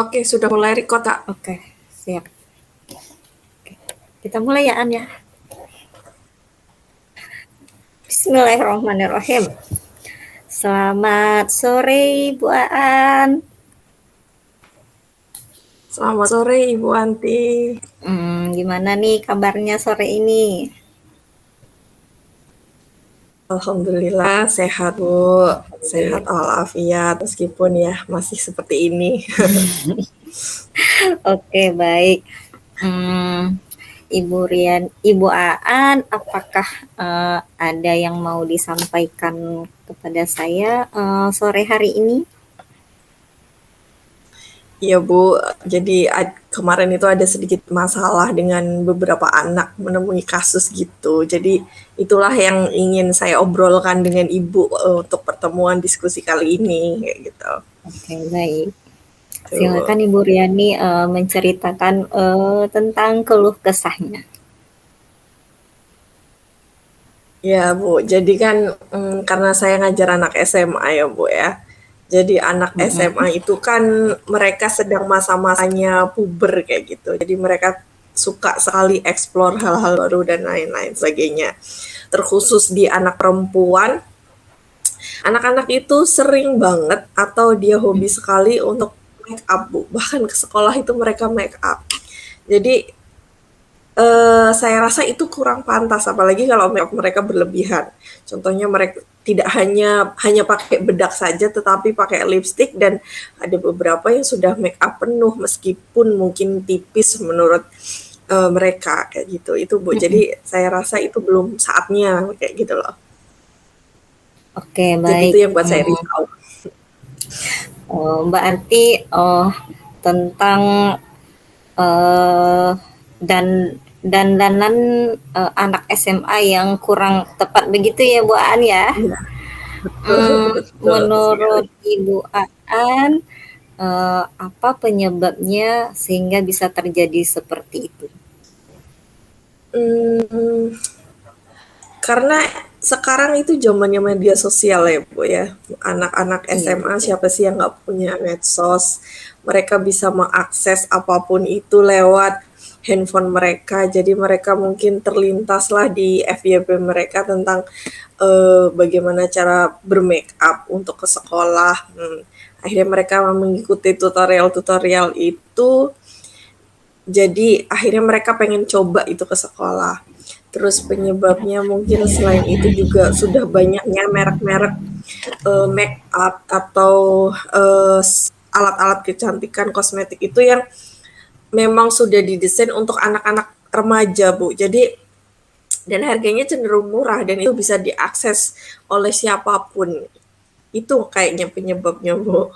Oke, sudah mulai record, Kak. Oke, siap. Oke. Kita mulai ya, An ya. Bismillahirrahmanirrahim. Selamat sore, Bu Aan. Selamat sore, Ibu Anti. Gimana nih kabarnya sore ini? Alhamdulillah sehat, Bu. Sehat walafiat, meskipun ya masih seperti ini. Oke, baik. Ibu Aan, apakah ada yang mau disampaikan kepada saya sore hari ini? Iya, Bu. Jadi kemarin itu ada sedikit masalah dengan beberapa anak menemui kasus gitu. Jadi itulah yang ingin saya obrolkan dengan Ibu untuk pertemuan diskusi kali ini, kayak gitu. Oke, baik. Tuh. Silakan Ibu Riani menceritakan tentang keluh kesahnya. Ya, Bu. Jadi kan karena saya ngajar anak SMA ya, Bu ya. Jadi anak SMA itu kan mereka sedang masa-masanya puber kayak gitu. Jadi mereka suka sekali explore hal-hal baru dan lain-lain sebagainya. Terkhusus di anak perempuan, anak-anak itu sering banget atau dia hobi sekali untuk make up, Bu. Bahkan ke sekolah itu mereka make up. Jadi saya rasa itu kurang pantas, apalagi kalau mereka berlebihan. Contohnya mereka tidak hanya pakai bedak saja, tetapi pakai lipstick, dan ada beberapa yang sudah make up penuh meskipun mungkin tipis menurut mereka kayak gitu. Itu Bu. Jadi saya rasa itu belum saatnya kayak gitu loh. Oke, Jadi baik. itu yang buat saya risau. Mbak Anti, tentang dan dandanan anak SMA yang kurang tepat begitu ya Bu Aan ya. Iya, betul Menurut sekali. Ibu Aan, apa penyebabnya sehingga bisa terjadi seperti itu? Hmm, karena sekarang itu zamannya media sosial ya, Bu ya. Anak-anak Iya, SMA betul. siapa sih yang nggak punya medsos? Mereka bisa mengakses apapun itu lewat handphone mereka. Jadi mereka mungkin terlintaslah di FYP mereka tentang bagaimana cara bermake up untuk ke sekolah. Akhirnya mereka mengikuti tutorial-tutorial itu. Jadi akhirnya mereka pengen coba itu ke sekolah. Terus penyebabnya mungkin selain itu juga sudah banyaknya merek-merek make up atau alat-alat kecantikan kosmetik itu yang memang sudah didesain untuk anak-anak remaja, Bu. Jadi dan harganya cenderung murah dan itu bisa diakses oleh siapapun. Itu kayaknya penyebabnya, Bu.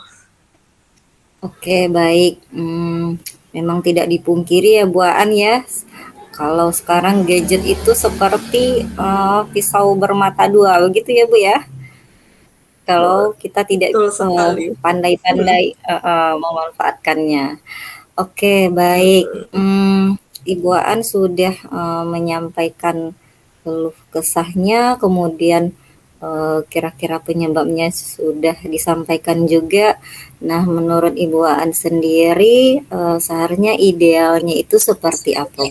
Oke, baik. Memang tidak dipungkiri ya Bu Aan ya. Kalau sekarang gadget itu seperti pisau bermata dua, begitu ya Bu ya. Kalau kita tidak Betul sekali. pandai-pandai memanfaatkannya. Oke, baik. Ibu Aan sudah menyampaikan keluh kesahnya, kemudian kira-kira penyebabnya sudah disampaikan juga. Nah, menurut Ibu Aan sendiri, seharusnya idealnya itu seperti apa?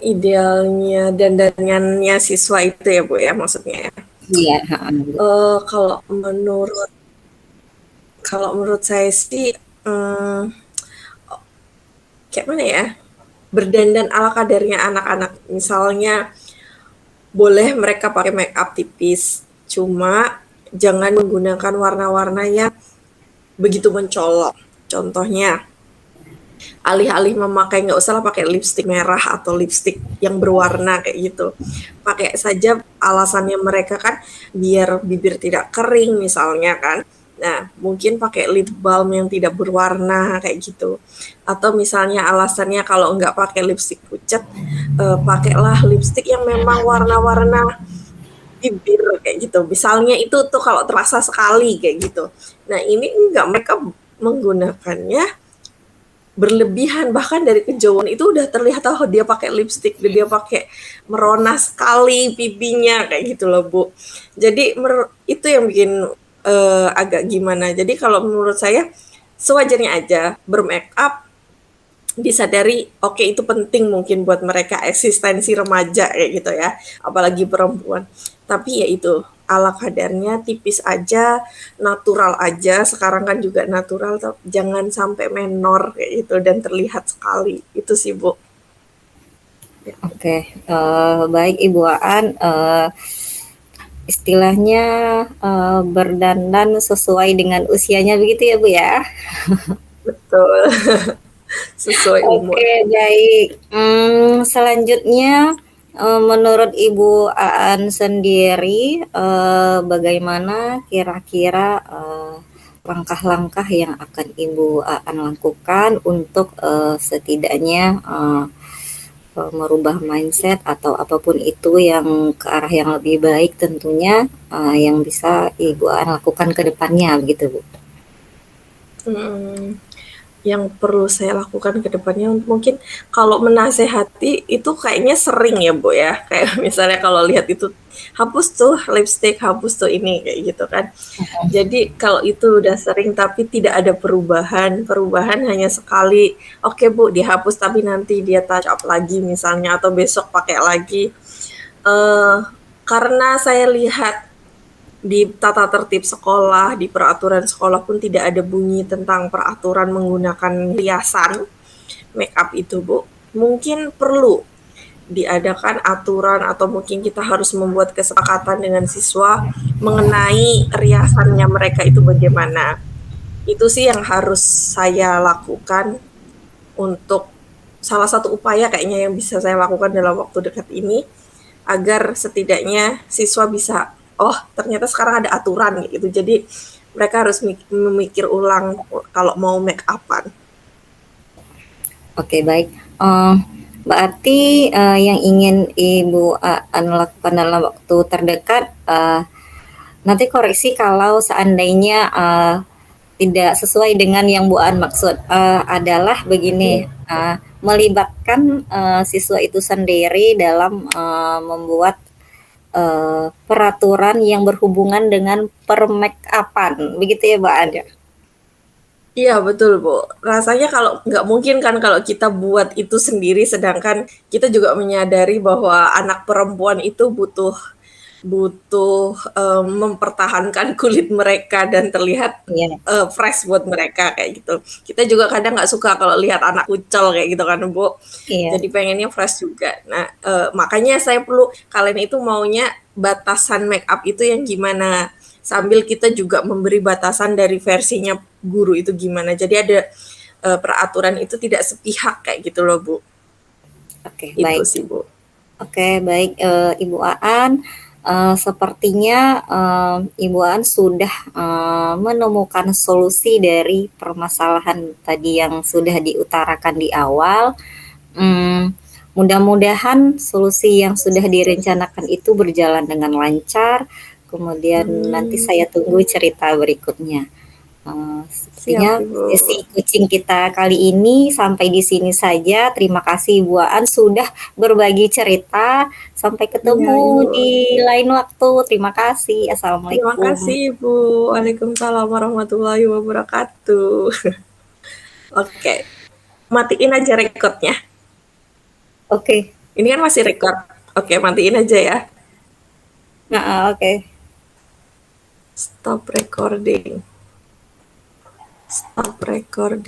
Idealnya dandanannya siswa itu ya, Bu ya, maksudnya ya. Iya, Eh, kalau menurut kalau menurut saya sih kayak mana ya? Berdandan ala kadarnya anak-anak. Misalnya boleh mereka pakai make up tipis, cuma jangan menggunakan warna-warna yang begitu mencolok. Contohnya, alih-alih memakai nggak usah lah pakai lipstik merah atau lipstik yang berwarna kayak gitu. Pakai saja, alasannya mereka kan biar bibir tidak kering misalnya kan. Nah, mungkin pakai lip balm yang tidak berwarna kayak gitu. Atau misalnya alasannya kalau nggak pakai lipstik pucat, pakailah lipstik yang memang warna-warna bibir kayak gitu. Misalnya itu tuh kalau terasa sekali kayak gitu. Nah, ini enggak, mereka menggunakannya berlebihan, bahkan dari kejauhan itu udah terlihat oh dia pakai lipstik, dia pakai merona sekali pipinya kayak gitu loh, Bu. Jadi itu yang bikin agak gimana. Jadi kalau menurut saya sewajarnya aja bermake up, disadari oke itu penting mungkin buat mereka eksistensi remaja kayak gitu ya, apalagi perempuan. Tapi ya itu ala kadarnya, tipis aja, natural aja. Sekarang kan juga natural, jangan sampai menor kayak gitu dan terlihat sekali. Itu sih, Bu. Oke, baik Ibu Aan, istilahnya berdandan sesuai dengan usianya begitu ya Bu ya? Betul. Sesuai umur. Oke, baik. Selanjutnya, menurut Ibu Aan sendiri, bagaimana kira-kira langkah-langkah yang akan Ibu Aan lakukan untuk setidaknya merubah mindset atau apapun itu yang ke arah yang lebih baik tentunya yang bisa Ibu Aan lakukan ke depannya begitu Bu? Hmm. Yang perlu saya lakukan ke depannya mungkin kalau menasehati itu kayaknya sering ya Bu ya, kayak misalnya kalau lihat itu, "Hapus tuh lipstick, hapus tuh ini," kayak gitu kan. Jadi kalau itu udah sering tapi tidak ada perubahan, perubahan hanya sekali, "Oke Bu dihapus tapi nanti dia touch up lagi," misalnya, atau besok pakai lagi. Karena saya lihat di tata tertib sekolah, di peraturan sekolah pun tidak ada bunyi tentang peraturan menggunakan hiasan make up itu, Bu. Mungkin perlu diadakan aturan atau mungkin kita harus membuat kesepakatan dengan siswa mengenai riasannya mereka itu bagaimana. Itu sih yang harus saya lakukan untuk salah satu upaya kayaknya yang bisa saya lakukan dalam waktu dekat ini agar setidaknya siswa bisa, oh ternyata sekarang ada aturan gitu. Jadi mereka harus memikir ulang kalau mau make upan. Oke, baik. Berarti yang ingin Ibu Aan lakukan dalam waktu terdekat, nanti koreksi kalau seandainya tidak sesuai dengan yang Bu Aan maksud, adalah begini, melibatkan siswa itu sendiri dalam membuat peraturan yang berhubungan dengan per-make upan, begitu ya Bu Aan? Iya betul Bu, rasanya kalau nggak mungkin kan kalau kita buat itu sendiri sedangkan kita juga menyadari bahwa anak perempuan itu butuh butuh mempertahankan kulit mereka dan terlihat Iya. fresh buat mereka kayak gitu. Kita juga kadang nggak suka kalau lihat anak kucel kayak gitu kan Bu, Iya. jadi pengennya fresh juga. Nah makanya saya perlu kalian itu maunya batasan make up itu yang gimana, sambil kita juga memberi batasan dari versinya guru itu gimana. Jadi ada peraturan itu tidak sepihak kayak gitu loh Bu. Oke, Itu baik. sih Bu. Oke, baik Ibu Aan. Sepertinya Ibu Aan sudah menemukan solusi dari permasalahan tadi yang sudah diutarakan di awal. Mudah-mudahan solusi yang sudah direncanakan itu berjalan dengan lancar. Kemudian nanti saya tunggu cerita berikutnya. Siap Sepertinya Ibu. sesi kucing kita kali ini sampai di sini saja. Terima kasih Bu Aan sudah berbagi cerita. Sampai Iya ketemu Ibu. di lain waktu. Terima kasih. Terima Assalamualaikum. kasih Ibu. Waalaikumsalam warahmatullahi wabarakatuh. Oke, matiin aja recordnya. Oke. Ini kan masih record. Oke, matiin aja ya. Nah, oke. Stop recording. Stop recording.